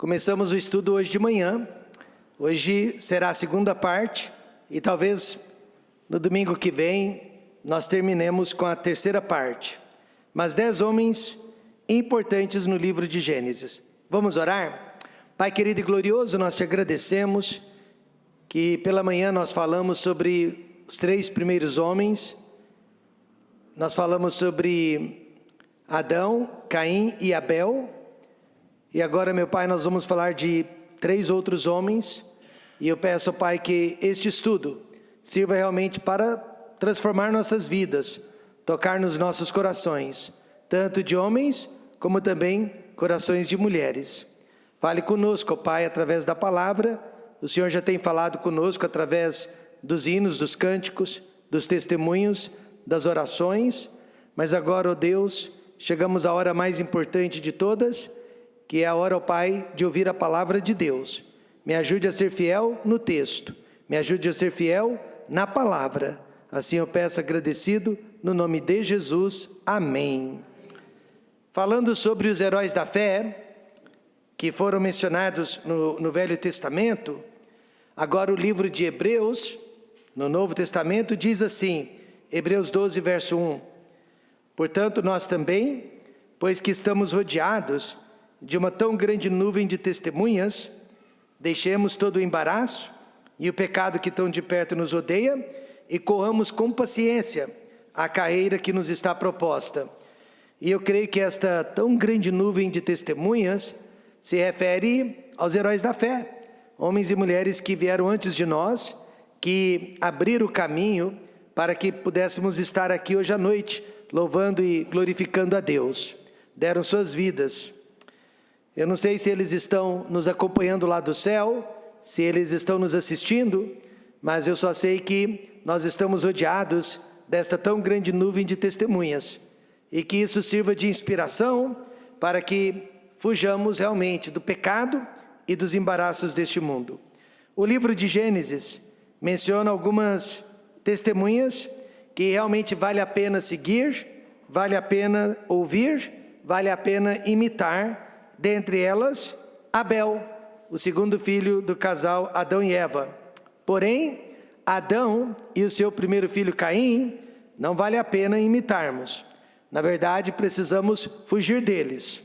Começamos o estudo hoje de manhã. Hoje será a segunda parte e talvez no domingo que vem nós terminemos com a terceira parte. Mas 10 homens importantes no livro de Gênesis. Vamos orar? Pai querido e glorioso, nós te agradecemos que pela manhã nós falamos sobre os 3 primeiros homens. Nós falamos sobre Adão, Caim e Abel. E agora, meu Pai, nós vamos falar de 3 outros homens. E eu peço, Pai, que este estudo sirva realmente para transformar nossas vidas, tocar nos nossos corações, tanto de homens como também corações de mulheres. Fale conosco, Pai, através da palavra. O Senhor já tem falado conosco através dos hinos, dos cânticos, dos testemunhos, das orações. Mas agora, ó Deus, chegamos à hora mais importante de todas, que é a hora, ó Pai, de ouvir a palavra de Deus. Me ajude a ser fiel no texto, me ajude a ser fiel na palavra. Assim eu peço agradecido, no nome de Jesus, amém. Falando sobre os heróis da fé, que foram mencionados no Velho Testamento, agora o livro de Hebreus, no Novo Testamento, diz assim, Hebreus 12, verso 1. Portanto, nós também, pois que estamos rodeados de uma tão grande nuvem de testemunhas, deixemos todo o embaraço e o pecado que tão de perto nos odeia e corramos com paciência a carreira que nos está proposta. E eu creio que esta tão grande nuvem de testemunhas se refere aos heróis da fé, homens e mulheres que vieram antes de nós, que abriram o caminho para que pudéssemos estar aqui hoje à noite, louvando e glorificando a Deus. Deram suas vidas. Eu não sei se eles estão nos acompanhando lá do céu, se eles estão nos assistindo, mas eu só sei que nós estamos rodeados desta tão grande nuvem de testemunhas, e que isso sirva de inspiração para que fujamos realmente do pecado e dos embaraços deste mundo. O livro de Gênesis menciona algumas testemunhas que realmente vale a pena seguir, vale a pena ouvir, vale a pena imitar. Dentre elas, Abel, o segundo filho do casal Adão e Eva. Porém, Adão e o seu primeiro filho Caim, não vale a pena imitarmos. Na verdade, precisamos fugir deles.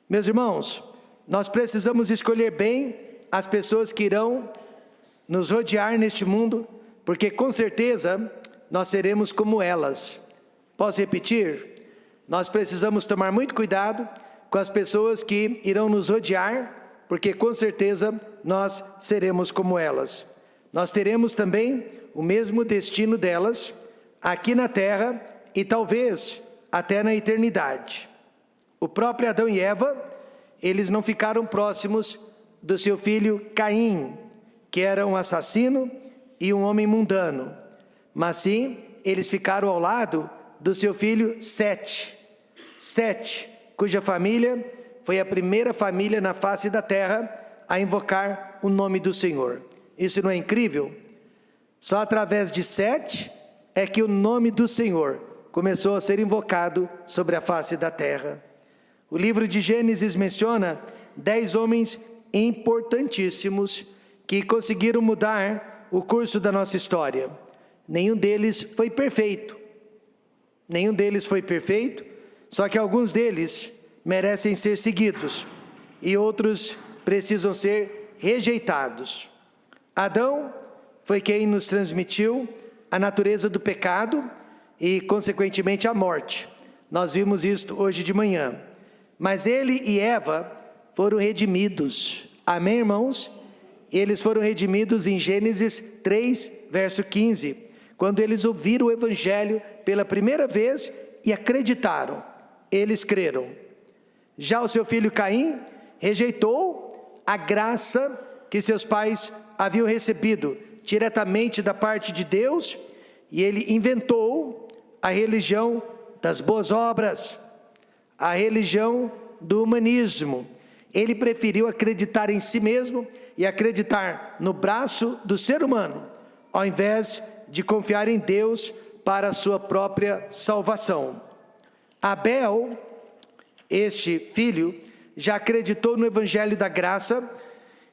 Meus irmãos, nós precisamos escolher bem as pessoas que irão nos rodear neste mundo, porque com certeza nós seremos como elas. Posso repetir? Nós precisamos tomar muito cuidado com as pessoas que irão nos rodear, porque com certeza nós seremos como elas. Nós teremos também o mesmo destino delas aqui na terra e talvez até na eternidade. O próprio Adão e Eva, eles não ficaram próximos do seu filho Caim, que era um assassino e um homem mundano, mas sim, eles ficaram ao lado do seu filho Sete, cuja família foi a primeira família na face da terra a invocar o nome do Senhor. Isso não é incrível? Só através de Sete é que o nome do Senhor começou a ser invocado sobre a face da terra. O livro de Gênesis menciona 10 homens importantíssimos que conseguiram mudar o curso da nossa história. Nenhum deles foi perfeito. Só que alguns deles merecem ser seguidos e outros precisam ser rejeitados. Adão foi quem nos transmitiu a natureza do pecado e, consequentemente, a morte. Nós vimos isto hoje de manhã. Mas ele e Eva foram redimidos. Amém, irmãos? Eles foram redimidos em Gênesis 3, verso 15, quando eles ouviram o Evangelho pela primeira vez e acreditaram. Eles creram. Já o seu filho Caim rejeitou a graça que seus pais haviam recebido diretamente da parte de Deus, e ele inventou a religião das boas obras, a religião do humanismo. Ele preferiu acreditar em si mesmo e acreditar no braço do ser humano, ao invés de confiar em Deus para a sua própria salvação. Abel, este filho, já acreditou no Evangelho da Graça,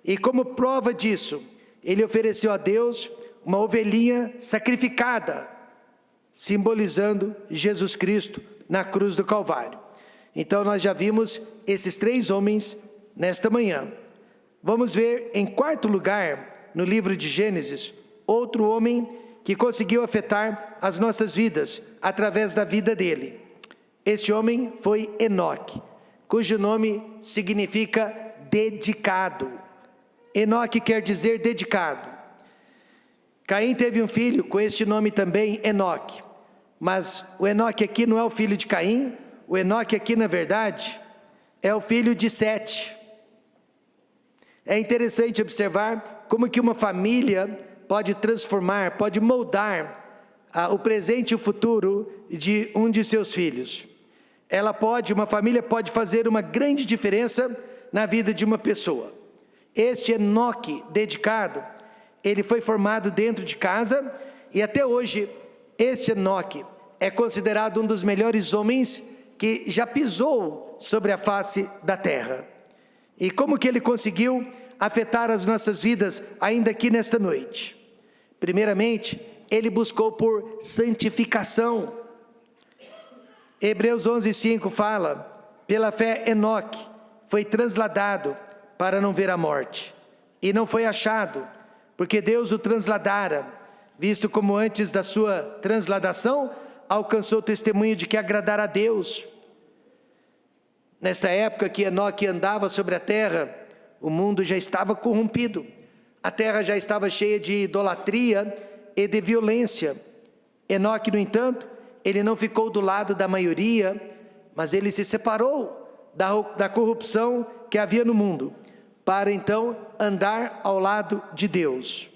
e como prova disso, ele ofereceu a Deus uma ovelhinha sacrificada, simbolizando Jesus Cristo na cruz do Calvário. Então nós já vimos esses 3 homens nesta manhã. Vamos ver em quarto lugar, no livro de Gênesis, outro homem que conseguiu afetar as nossas vidas através da vida dele. Este homem foi Enoque, cujo nome significa dedicado. Enoque quer dizer dedicado. Caim teve um filho com este nome também, Enoque. Mas o Enoque aqui não é o filho de Caim. O Enoque aqui, na verdade, é o filho de Sete. É interessante observar como que uma família pode transformar, pode moldar o presente e o futuro de um de seus filhos. Uma família pode fazer uma grande diferença na vida de uma pessoa. Este Enoque dedicado, ele foi formado dentro de casa, e até hoje este Enoque é considerado um dos melhores homens que já pisou sobre a face da terra. E como que ele conseguiu afetar as nossas vidas ainda aqui nesta noite? Primeiramente, ele buscou por santificação. Hebreus 11:5 fala: pela fé Enoque foi transladado para não ver a morte, e não foi achado, porque Deus o transladara, visto como antes da sua transladação alcançou o testemunho de que agradara a Deus. Nesta época que Enoque andava sobre a terra, o mundo já estava corrompido, a terra já estava cheia de idolatria e de violência. Enoque, no entanto, ele não ficou do lado da maioria, mas ele se separou da corrupção que havia no mundo, para então andar ao lado de Deus.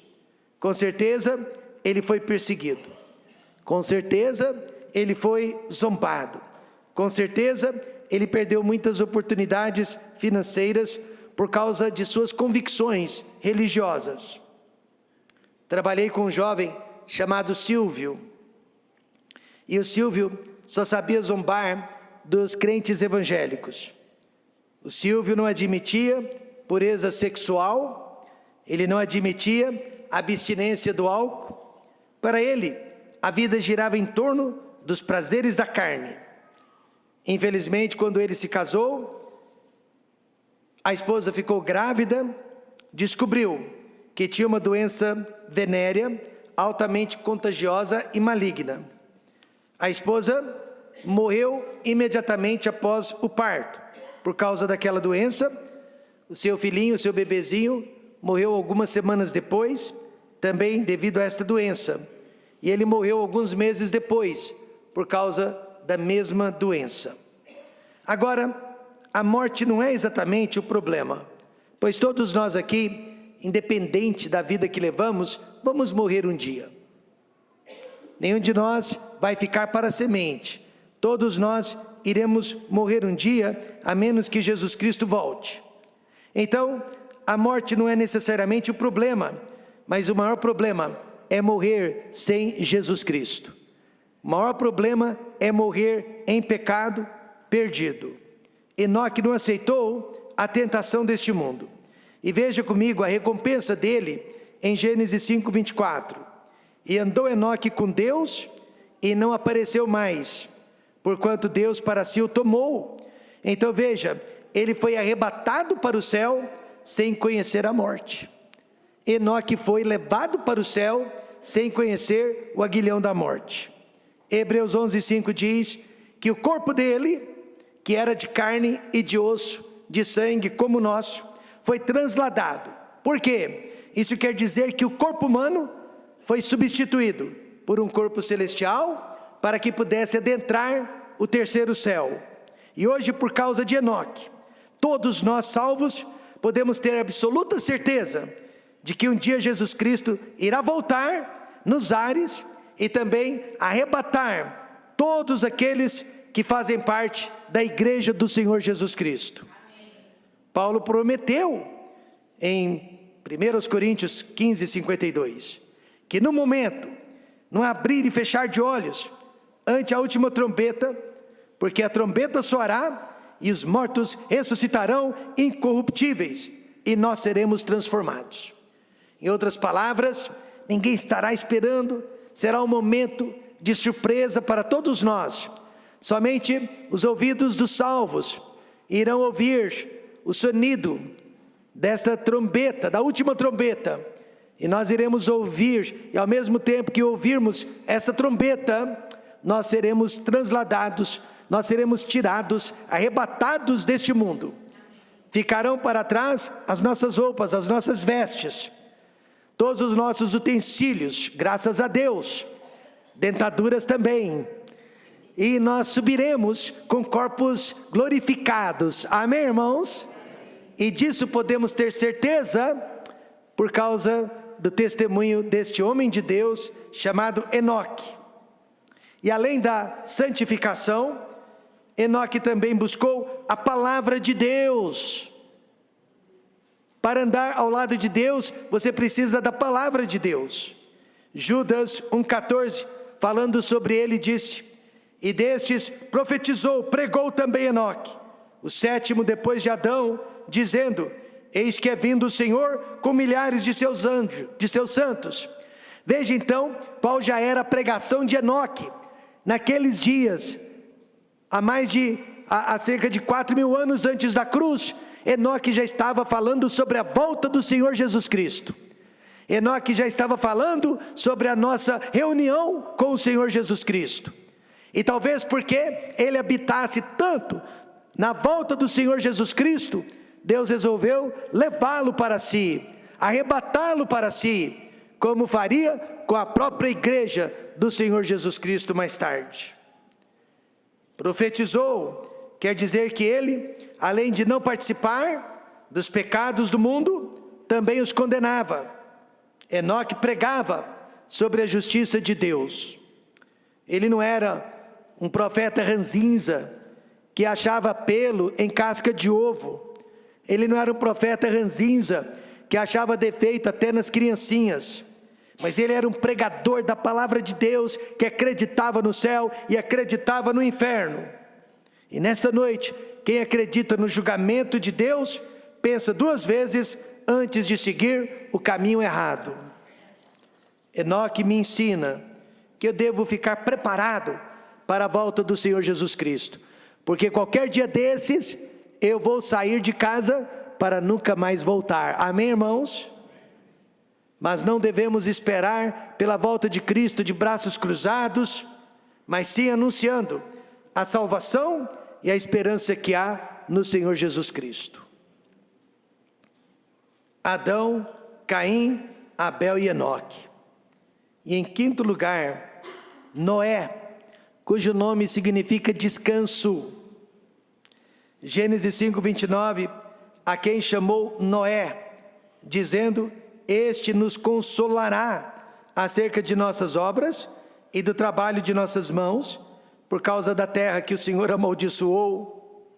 Com certeza, ele foi perseguido. Com certeza, ele foi zombado. Com certeza, ele perdeu muitas oportunidades financeiras por causa de suas convicções religiosas. Trabalhei com um jovem chamado Silvio. E o Silvio só sabia zombar dos crentes evangélicos. O Silvio não admitia pureza sexual, ele não admitia abstinência do álcool. Para ele, a vida girava em torno dos prazeres da carne. Infelizmente, quando ele se casou, a esposa ficou grávida, descobriu que tinha uma doença venérea altamente contagiosa e maligna. A esposa morreu imediatamente após o parto, por causa daquela doença. O seu filhinho, o seu bebezinho, morreu algumas semanas depois, também devido a esta doença. E ele morreu alguns meses depois, por causa da mesma doença. Agora, a morte não é exatamente o problema, pois todos nós aqui, independente da vida que levamos, vamos morrer um dia. Nenhum de nós vai ficar para a semente. Todos nós iremos morrer um dia, a menos que Jesus Cristo volte. Então, a morte não é necessariamente o problema, mas o maior problema é morrer sem Jesus Cristo. O maior problema é morrer em pecado, perdido. Enoque não aceitou a tentação deste mundo. E veja comigo a recompensa dele em Gênesis 5:24. E andou Enoque com Deus e não apareceu mais, porquanto Deus para si o tomou. Então veja, ele foi arrebatado para o céu sem conhecer a morte. Enoque foi levado para o céu sem conhecer o aguilhão da morte. Hebreus 11:5 diz que o corpo dele, que era de carne e de osso, de sangue como o nosso, foi transladado. Por quê? Isso quer dizer que o corpo humano foi substituído por um corpo celestial, para que pudesse adentrar o terceiro céu. E hoje, por causa de Enoque, todos nós salvos podemos ter absoluta certeza de que um dia Jesus Cristo irá voltar nos ares e também arrebatar todos aqueles que fazem parte da igreja do Senhor Jesus Cristo. Paulo prometeu em 1 Coríntios 15:52, que no momento, no abrir e fechar de olhos, ante a última trombeta, porque a trombeta soará e os mortos ressuscitarão incorruptíveis, e nós seremos transformados. Em outras palavras, ninguém estará esperando, será um momento de surpresa para todos nós. Somente os ouvidos dos salvos irão ouvir o sonido desta trombeta, da última trombeta, e nós iremos ouvir, e ao mesmo tempo que ouvirmos essa trombeta, nós seremos transladados, nós seremos tirados, arrebatados deste mundo. Ficarão para trás as nossas roupas, as nossas vestes, todos os nossos utensílios, graças a Deus, dentaduras também, e nós subiremos com corpos glorificados, amém, irmãos? E disso podemos ter certeza, por causa do testemunho deste homem de Deus, chamado Enoque. E além da santificação, Enoque também buscou a palavra de Deus. Para andar ao lado de Deus, você precisa da palavra de Deus. Judas 1,14, falando sobre ele, disse: e destes profetizou, pregou também Enoque, o sétimo depois de Adão, dizendo: eis que é vindo o Senhor com milhares de seus anjos, de seus santos. Veja então qual já era a pregação de Enoque. Naqueles dias, há cerca de 4.000 anos antes da cruz, Enoque já estava falando sobre a volta do Senhor Jesus Cristo. Enoque já estava falando sobre a nossa reunião com o Senhor Jesus Cristo. E talvez porque ele habitasse tanto na volta do Senhor Jesus Cristo, Deus resolveu levá-lo para si, arrebatá-lo para si, como faria com a própria igreja do Senhor Jesus Cristo mais tarde. Profetizou, quer dizer que ele, além de não participar dos pecados do mundo, também os condenava. Enoque pregava sobre a justiça de Deus. Ele não era um profeta ranzinza, que achava pelo em casca de ovo. Ele não era um profeta ranzinza, que achava defeito até nas criancinhas. Mas ele era um pregador da palavra de Deus, que acreditava no céu e acreditava no inferno. E nesta noite, quem acredita no julgamento de Deus, pensa 2 vezes antes de seguir o caminho errado. Enoque me ensina que eu devo ficar preparado para a volta do Senhor Jesus Cristo, porque qualquer dia desses, eu vou sair de casa para nunca mais voltar, amém, irmãos? Mas não devemos esperar pela volta de Cristo de braços cruzados, mas sim anunciando a salvação e a esperança que há no Senhor Jesus Cristo. Adão, Caim, Abel e Enoque. E em 5º lugar, Noé, cujo nome significa descanso. Gênesis 5:29, a quem chamou Noé, dizendo: este nos consolará acerca de nossas obras e do trabalho de nossas mãos, por causa da terra que o Senhor amaldiçoou.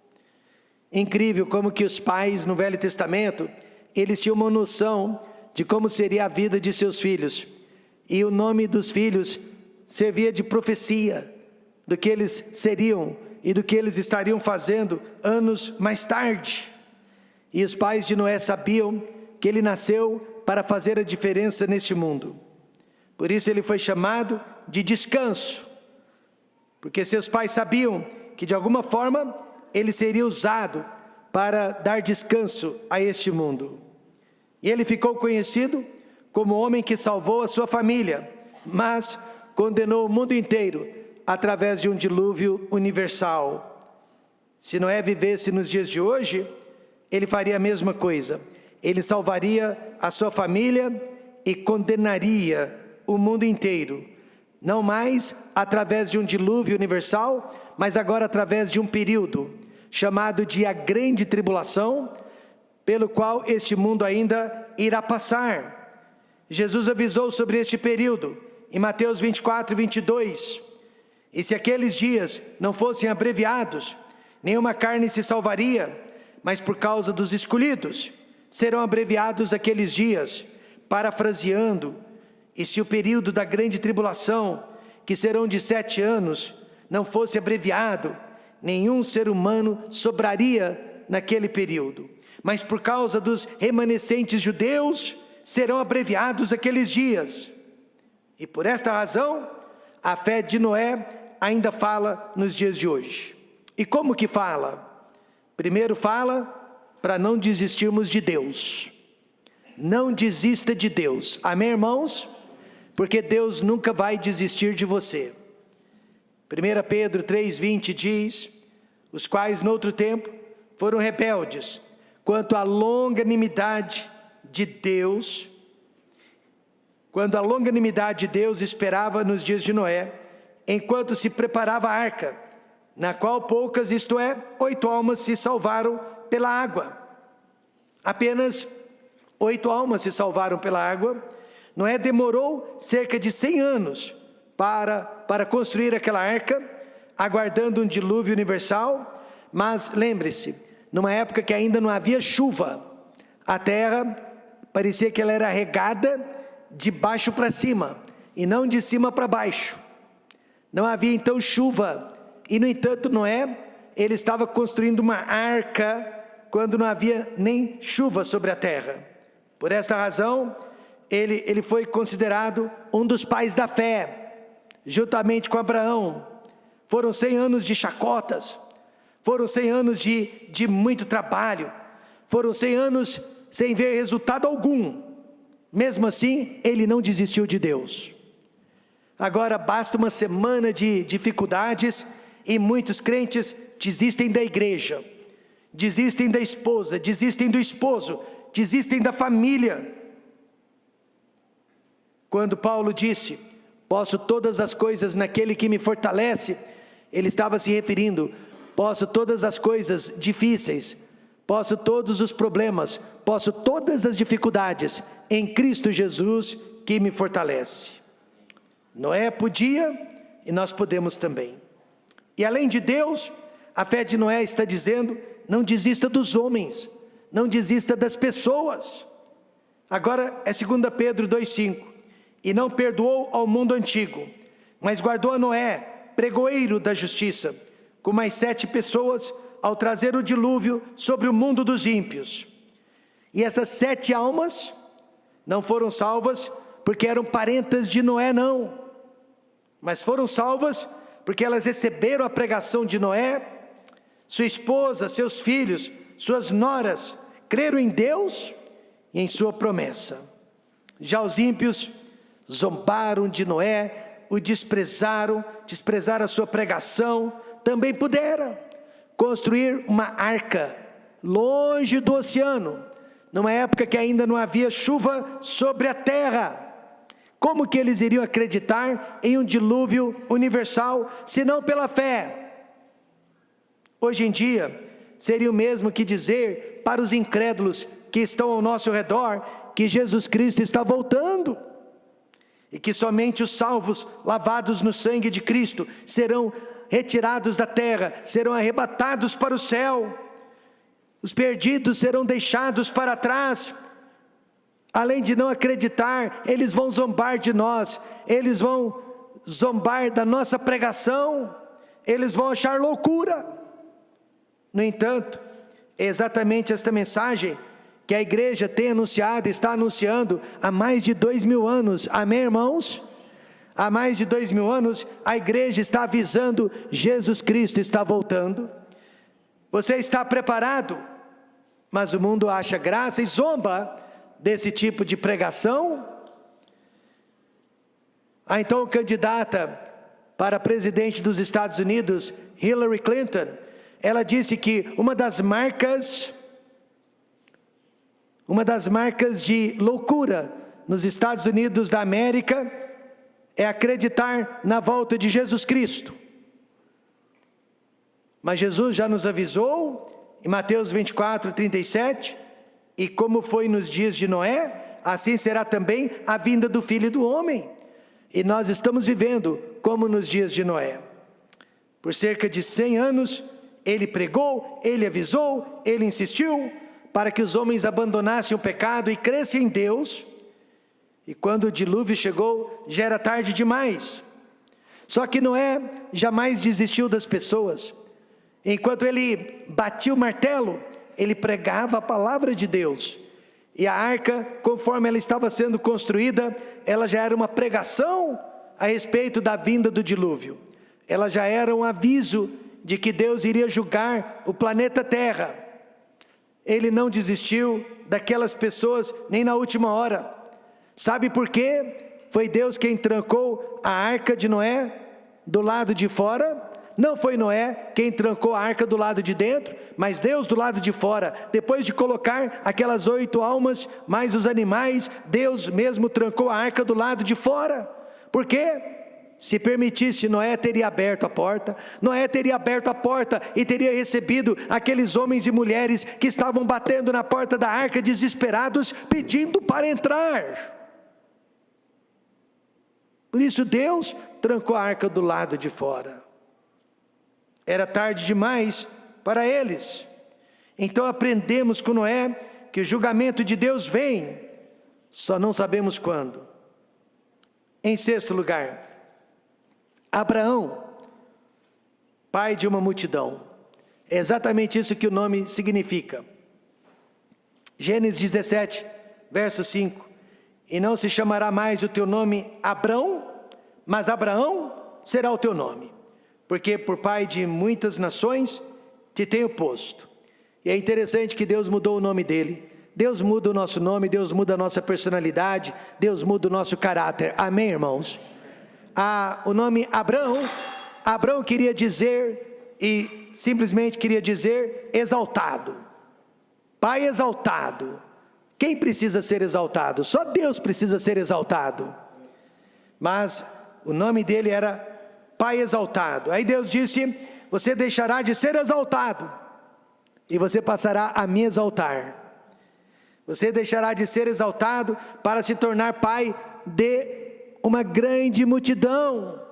Incrível como que os pais no Velho Testamento, eles tinham uma noção de como seria a vida de seus filhos, e o nome dos filhos servia de profecia do que eles seriam e do que eles estariam fazendo anos mais tarde. E os pais de Noé sabiam que ele nasceu para fazer a diferença neste mundo. Por isso ele foi chamado de descanso, porque seus pais sabiam que de alguma forma ele seria usado para dar descanso a este mundo. E ele ficou conhecido como o homem que salvou a sua família, mas condenou o mundo inteiro através de um dilúvio universal. Se Noé vivesse nos dias de hoje, ele faria a mesma coisa. Ele salvaria a sua família e condenaria o mundo inteiro. Não mais através de um dilúvio universal, mas agora através de um período chamado de a grande tribulação, pelo qual este mundo ainda irá passar. Jesus avisou sobre este período em Mateus 24:22. E se aqueles dias não fossem abreviados, nenhuma carne se salvaria, mas por causa dos escolhidos serão abreviados aqueles dias. Parafraseando, e se o período da grande tribulação, que serão de 7 anos, não fosse abreviado, nenhum ser humano sobraria naquele período. Mas por causa dos remanescentes judeus, serão abreviados aqueles dias. E por esta razão, a fé de Noé ainda fala nos dias de hoje. E como que fala? Primeiro fala para não desistirmos de Deus. Não desista de Deus. Amém, irmãos? Porque Deus nunca vai desistir de você. 1 Pedro 3,20 diz: os quais noutro tempo foram rebeldes quanto à longanimidade de Deus, quando a longanimidade de Deus esperava nos dias de Noé, enquanto se preparava a arca, na qual poucas, isto é, 8 almas se salvaram pela água. Apenas 8 almas se salvaram pela água. Noé demorou cerca de 100 anos para construir aquela arca, aguardando um dilúvio universal. Mas lembre-se, numa época que ainda não havia chuva, a terra parecia que ela era regada de baixo para cima, e não de cima para baixo. Não havia então chuva, e no entanto Noé, ele estava construindo uma arca, quando não havia nem chuva sobre a terra. Por esta razão, ele foi considerado um dos pais da fé, juntamente com Abraão. Foram 100 anos de chacotas, foram 100 anos de muito trabalho, foram 100 anos sem ver resultado algum. Mesmo assim, ele não desistiu de Deus. Agora basta uma semana de dificuldades e muitos crentes desistem da igreja, desistem da esposa, desistem do esposo, desistem da família. Quando Paulo disse: posso todas as coisas naquele que me fortalece, ele estava se referindo: posso todas as coisas difíceis, posso todos os problemas, posso todas as dificuldades em Cristo Jesus que me fortalece. Noé podia e nós podemos também. E além de Deus, a fé de Noé está dizendo: não desista dos homens, não desista das pessoas. Agora é 2 Pedro 2,5. E não perdoou ao mundo antigo, mas guardou a Noé, pregoeiro da justiça, com mais 7 pessoas, ao trazer o dilúvio sobre o mundo dos ímpios. E essas 7 almas não foram salvas porque eram parentas de Noé, não, mas foram salvas porque elas receberam a pregação de Noé. Sua esposa, seus filhos, suas noras creram em Deus e em sua promessa. Já os ímpios zombaram de Noé, o desprezaram a sua pregação. Também puderam construir uma arca longe do oceano, numa época que ainda não havia chuva sobre a terra. Como que eles iriam acreditar em um dilúvio universal, se não pela fé? Hoje em dia, seria o mesmo que dizer para os incrédulos que estão ao nosso redor, que Jesus Cristo está voltando, e que somente os salvos, lavados no sangue de Cristo, serão retirados da terra, serão arrebatados para o céu. Os perdidos serão deixados para trás. Além de não acreditar, eles vão zombar de nós, eles vão zombar da nossa pregação, eles vão achar loucura. No entanto, é exatamente esta mensagem que a igreja tem anunciado, está anunciando há mais de 2000 anos. Amém, irmãos? Há mais de 2000 anos, a igreja está avisando: Jesus Cristo está voltando. Você está preparado? Mas o mundo acha graça e zomba desse tipo de pregação. A então candidata para presidente dos Estados Unidos, Hillary Clinton, ela disse que uma das marcas de loucura nos Estados Unidos da América é acreditar na volta de Jesus Cristo. Mas Jesus já nos avisou em Mateus 24:37, e como foi nos dias de Noé, assim será também a vinda do Filho do Homem. E nós estamos vivendo como nos dias de Noé. Por cerca de 100 anos, ele pregou, ele avisou, ele insistiu para que os homens abandonassem o pecado e crescem em Deus. E quando o dilúvio chegou, já era tarde demais. Só que Noé jamais desistiu das pessoas. Enquanto ele batia o martelo, ele pregava a palavra de Deus. E a arca, conforme ela estava sendo construída, ela já era uma pregação a respeito da vinda do dilúvio. Ela já era um aviso de que Deus iria julgar o planeta Terra. Ele não desistiu daquelas pessoas nem na última hora. Sabe por quê? Foi Deus quem trancou a arca de Noé do lado de fora. Não foi Noé quem trancou a arca do lado de dentro, mas Deus do lado de fora. Depois de colocar aquelas 8 almas, mais os animais, Deus mesmo trancou a arca do lado de fora. Por quê? Se permitisse, Noé teria aberto a porta. Noé teria aberto a porta e teria recebido aqueles homens e mulheres que estavam batendo na porta da arca, desesperados, pedindo para entrar. Por isso Deus trancou a arca do lado de fora. Era tarde demais para eles. Então aprendemos com Noé que o julgamento de Deus vem, só não sabemos quando. Em sexto lugar, Abraão, pai de uma multidão. É exatamente isso que o nome significa. Gênesis 17, verso 5. E não se chamará mais o teu nome Abrão, mas Abraão será o teu nome. Porque por pai de muitas nações te tenho posto. E é interessante que Deus mudou o nome dele. Deus muda o nosso nome, Deus muda a nossa personalidade, Deus muda o nosso caráter. Amém, irmãos? O nome Abrão queria dizer, e simplesmente queria dizer, exaltado. Pai exaltado. Quem precisa ser exaltado? Só Deus precisa ser exaltado. Mas o nome dele era Pai exaltado. Aí Deus disse: você deixará de ser exaltado e você passará a me exaltar. Você deixará de ser exaltado para se tornar pai de uma grande multidão.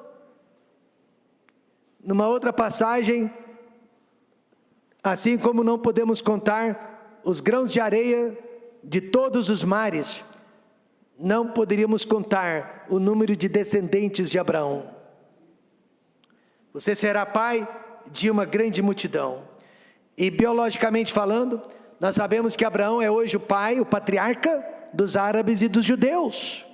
Numa outra passagem, assim como não podemos contar os grãos de areia de todos os mares, não poderíamos contar o número de descendentes de Abraão. Você será pai de uma grande multidão. E biologicamente falando, nós sabemos que Abraão é hoje o pai, o patriarca dos árabes e dos judeus.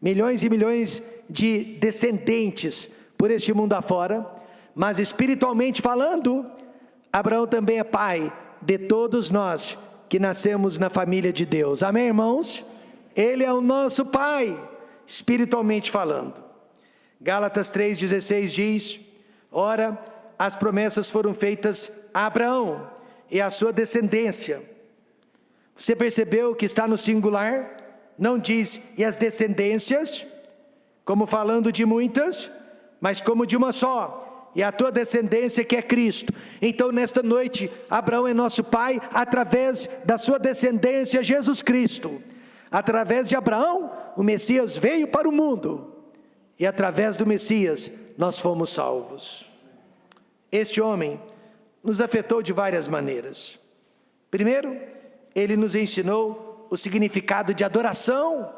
Milhões e milhões de descendentes por este mundo afora. Mas espiritualmente falando, Abraão também é pai de todos nós que nascemos na família de Deus. Amém, irmãos? Ele é o nosso pai, espiritualmente falando. Gálatas 3,16 diz: ora, as promessas foram feitas a Abraão e à sua descendência. Você percebeu que está no singular? Não diz e as descendências, como falando de muitas, mas como de uma só, e a tua descendência que é Cristo. Então nesta noite, Abraão é nosso pai através da sua descendência, Jesus Cristo. Através de Abraão, o Messias veio para o mundo, e através do Messias, nós fomos salvos. Este homem nos afetou de várias maneiras. Primeiro, ele nos ensinou o significado de adoração.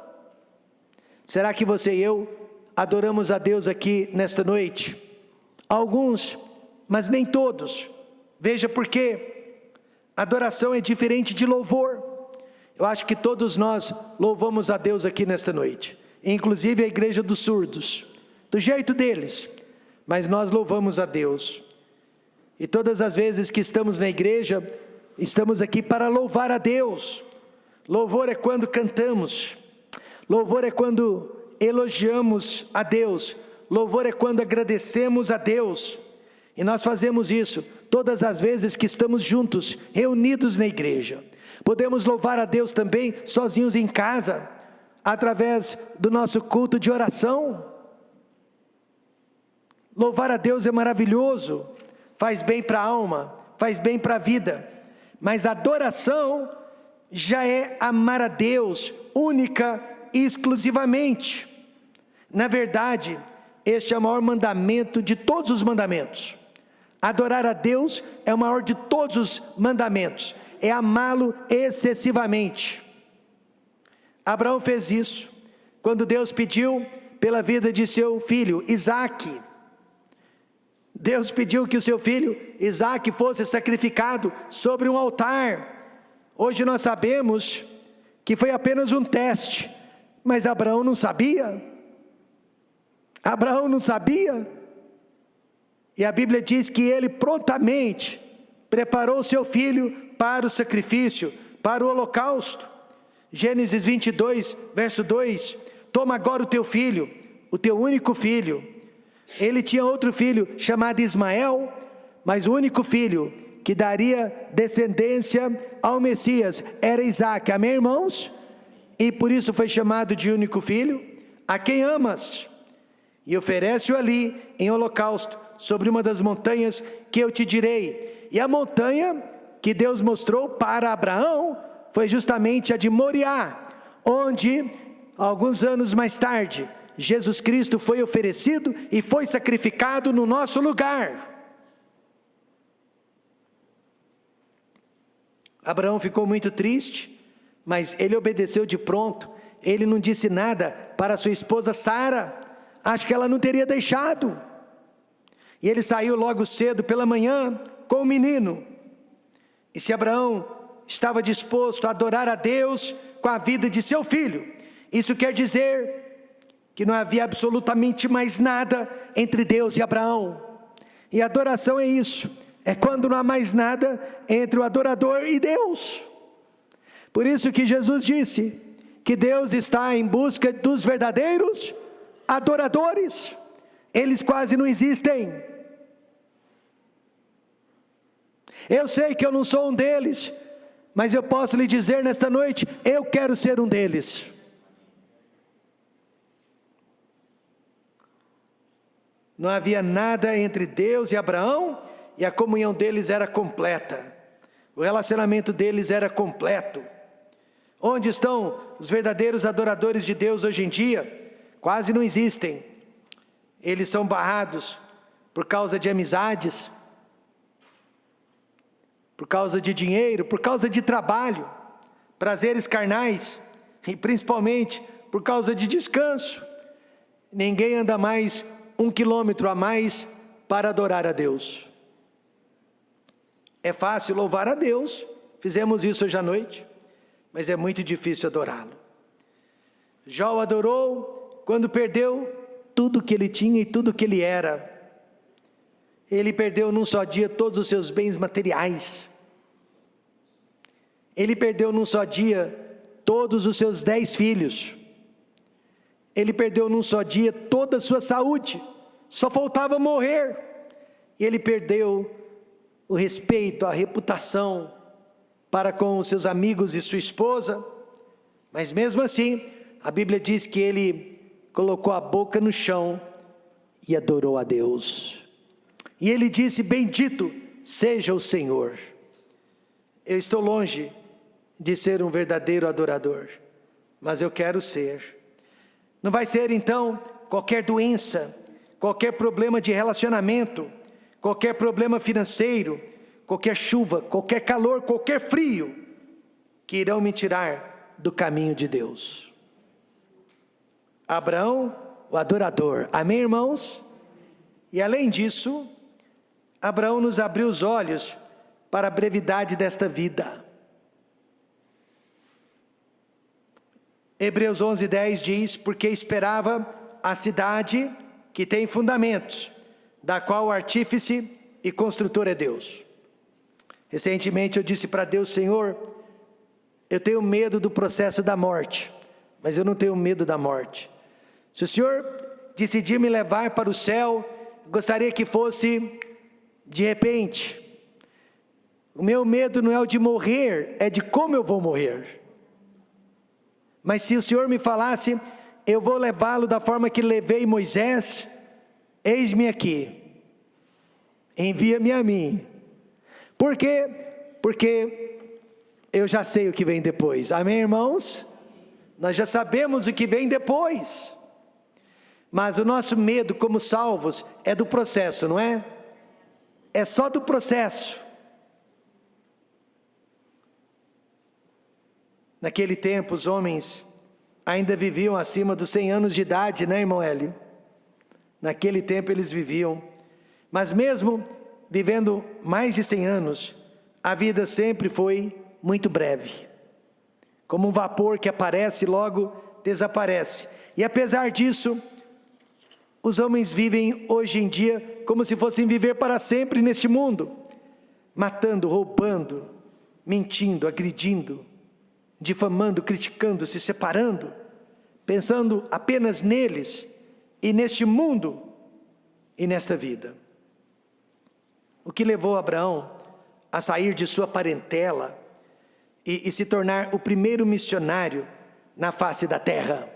Será que você e eu adoramos a Deus aqui nesta noite? Alguns, mas nem todos. Veja por quê. Adoração é diferente de louvor. Eu acho que todos nós louvamos a Deus aqui nesta noite, inclusive a igreja dos surdos, do jeito deles, mas nós louvamos a Deus. E todas as vezes que estamos na igreja, estamos aqui para louvar a Deus. Louvor é quando cantamos, louvor é quando elogiamos a Deus, louvor é quando agradecemos a Deus. E nós fazemos isso todas as vezes que estamos juntos, reunidos na igreja. Podemos louvar a Deus também sozinhos em casa, através do nosso culto de oração. Louvar a Deus é maravilhoso, faz bem para a alma, faz bem para a vida. Mas a adoração já é amar a Deus única e exclusivamente. Na verdade, este é o maior mandamento de todos os mandamentos. Adorar a Deus é o maior de todos os mandamentos, é amá-lo excessivamente. Abraão fez isso quando Deus pediu pela vida de seu filho Isaque. Deus pediu que o seu filho Isaque fosse sacrificado sobre um altar. Hoje nós sabemos que foi apenas um teste, mas Abraão não sabia. Abraão não sabia. E a Bíblia diz que ele prontamente preparou o seu filho para o sacrifício, para o holocausto. Gênesis 22, verso 2: toma agora o teu filho, o teu único filho. Ele tinha outro filho chamado Ismael, mas o único filho que daria descendência ao Messias era Isaque. Amém, irmãos? E por isso foi chamado de único filho. A quem amas? E oferece-o ali em holocausto, sobre uma das montanhas que eu te direi. E a montanha que Deus mostrou para Abraão foi justamente a de Moriá, onde, alguns anos mais tarde, Jesus Cristo foi oferecido e foi sacrificado no nosso lugar. Abraão ficou muito triste, mas ele obedeceu de pronto. Ele não disse nada para sua esposa Sara. Acho que ela não teria deixado. E ele saiu logo cedo pela manhã com o menino. E se Abraão estava disposto a adorar a Deus com a vida de seu filho, isso quer dizer que não havia absolutamente mais nada entre Deus e Abraão. E adoração é isso, é quando não há mais nada entre o adorador e Deus. Por isso que Jesus disse que Deus está em busca dos verdadeiros adoradores. Eles quase não existem. Eu sei que eu não sou um deles, mas eu posso lhe dizer nesta noite, eu quero ser um deles. Não havia nada entre Deus e Abraão, e a comunhão deles era completa. O relacionamento deles era completo. Onde estão os verdadeiros adoradores de Deus hoje em dia? Quase não existem. Eles são barrados por causa de amizades, por causa de dinheiro, por causa de trabalho, prazeres carnais, e principalmente por causa de descanso. Ninguém anda mais 1 quilômetro a mais para adorar a Deus. É fácil louvar a Deus, fizemos isso hoje à noite, mas é muito difícil adorá-lo. Jó adorou quando perdeu tudo que ele tinha e tudo que ele era. Ele perdeu num só dia todos os seus bens materiais. Ele perdeu num só dia todos os seus 10 filhos. Ele perdeu num só dia toda a sua saúde. Só faltava morrer. E ele perdeu o respeito, a reputação para com os seus amigos e sua esposa. Mas mesmo assim, a Bíblia diz que ele colocou a boca no chão e adorou a Deus. E ele disse: bendito seja o Senhor. Eu estou longe de ser um verdadeiro adorador, mas eu quero ser. Não vai ser então qualquer doença, qualquer problema de relacionamento, qualquer problema financeiro, qualquer chuva, qualquer calor, qualquer frio, que irão me tirar do caminho de Deus. Abraão, o adorador. Amém, irmãos? E além disso, Abraão nos abriu os olhos para a brevidade desta vida. Hebreus 11:10 diz: porque esperava a cidade que tem fundamentos, da qual o artífice e construtor é Deus. Recentemente eu disse para Deus: Senhor, eu tenho medo do processo da morte, mas eu não tenho medo da morte. Se o Senhor decidir me levar para o céu, gostaria que fosse de repente. O meu medo não é o de morrer, é de como eu vou morrer. Mas se o Senhor me falasse: eu vou levá-lo da forma que levei Moisés, eis-me aqui, envia-me a mim. Por quê? Porque eu já sei o que vem depois. Amém, irmãos? Nós já sabemos o que vem depois. Mas o nosso medo como salvos é do processo, não é? É só do processo. Naquele tempo os homens ainda viviam acima dos 100 anos de idade, né, irmão Hélio? Naquele tempo eles viviam. Mas mesmo vivendo mais de 100 anos, a vida sempre foi muito breve. Como um vapor que aparece e logo desaparece. E apesar disso, os homens vivem hoje em dia como se fossem viver para sempre neste mundo. Matando, roubando, mentindo, agredindo, difamando, criticando, se separando, pensando apenas neles e neste mundo e nesta vida. O que levou Abraão a sair de sua parentela e se tornar o primeiro missionário na face da terra?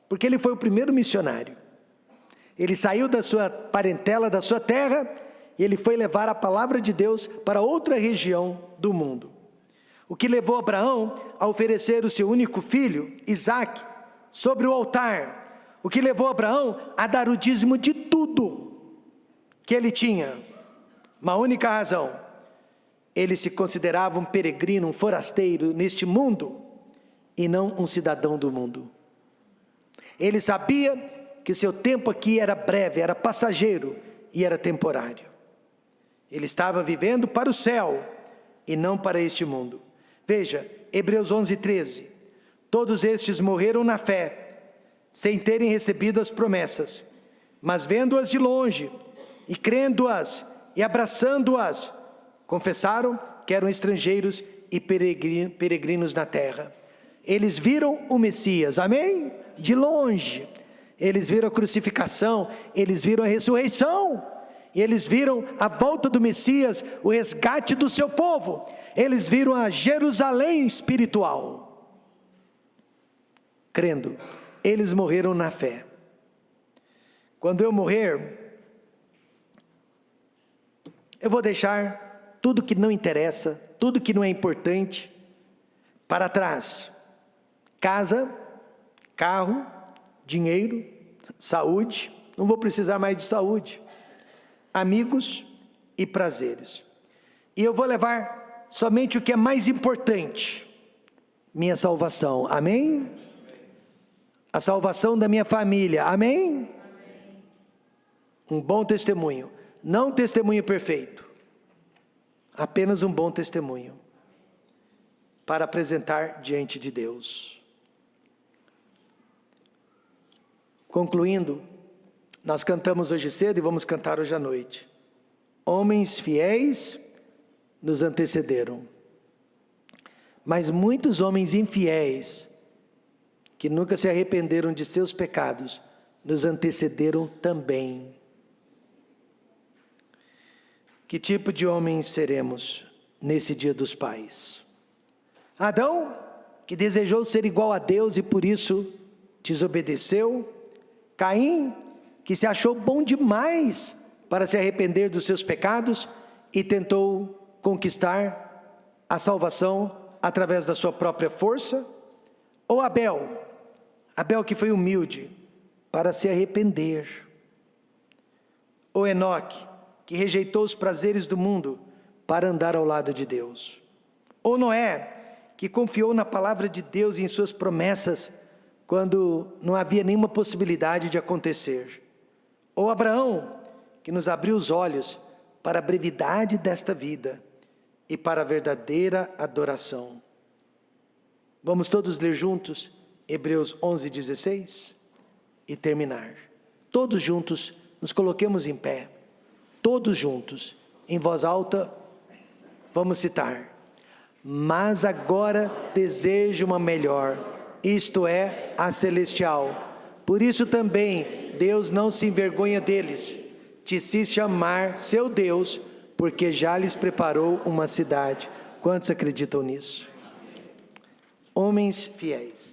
Porque ele foi o primeiro missionário. Ele saiu da sua parentela, da sua terra, e ele foi levar a palavra de Deus para outra região do mundo. O que levou Abraão a oferecer o seu único filho, Isaque, sobre o altar. O que levou Abraão a dar o dízimo de tudo que ele tinha. Uma única razão: ele se considerava um peregrino, um forasteiro neste mundo, e não um cidadão do mundo. Ele sabia que o seu tempo aqui era breve, era passageiro e era temporário. Ele estava vivendo para o céu e não para este mundo. Veja, Hebreus 11:13. Todos estes morreram na fé, sem terem recebido as promessas, mas vendo-as de longe, e crendo-as, e abraçando-as, confessaram que eram estrangeiros e peregrinos na terra. Eles viram o Messias, amém? De longe. Eles viram a crucificação, eles viram a ressurreição, e eles viram a volta do Messias, o resgate do seu povo. Eles viram a Jerusalém espiritual. Crendo, eles morreram na fé. Quando eu morrer, eu vou deixar tudo que não interessa, tudo que não é importante para trás. Casa, carro, dinheiro, saúde, não vou precisar mais de saúde, amigos e prazeres. E eu vou levar somente o que é mais importante, minha salvação, amém? A salvação da minha família, amém? Um bom testemunho, não um testemunho perfeito, apenas um bom testemunho, para apresentar diante de Deus. Concluindo, nós cantamos hoje cedo e vamos cantar hoje à noite. Homens fiéis nos antecederam, mas muitos homens infiéis, que nunca se arrependeram de seus pecados, nos antecederam também. Que tipo de homens seremos nesse dia dos pais? Adão, que desejou ser igual a Deus e por isso desobedeceu. Caim, que se achou bom demais para se arrepender dos seus pecados e tentou conquistar a salvação através da sua própria força. Ou Abel que foi humilde para se arrepender. Ou Enoque, que rejeitou os prazeres do mundo para andar ao lado de Deus. Ou Noé, que confiou na palavra de Deus e em suas promessas, quando não havia nenhuma possibilidade de acontecer. Ou Abraão, que nos abriu os olhos para a brevidade desta vida e para a verdadeira adoração. Vamos todos ler juntos Hebreus 11:16 e terminar. Todos juntos, nos coloquemos em pé. Todos juntos, em voz alta, vamos citar. Mas agora desejo uma melhor, isto é, a celestial. Por isso também Deus não se envergonha deles, de se chamar seu Deus, porque já lhes preparou uma cidade. Quantos acreditam nisso? Homens fiéis.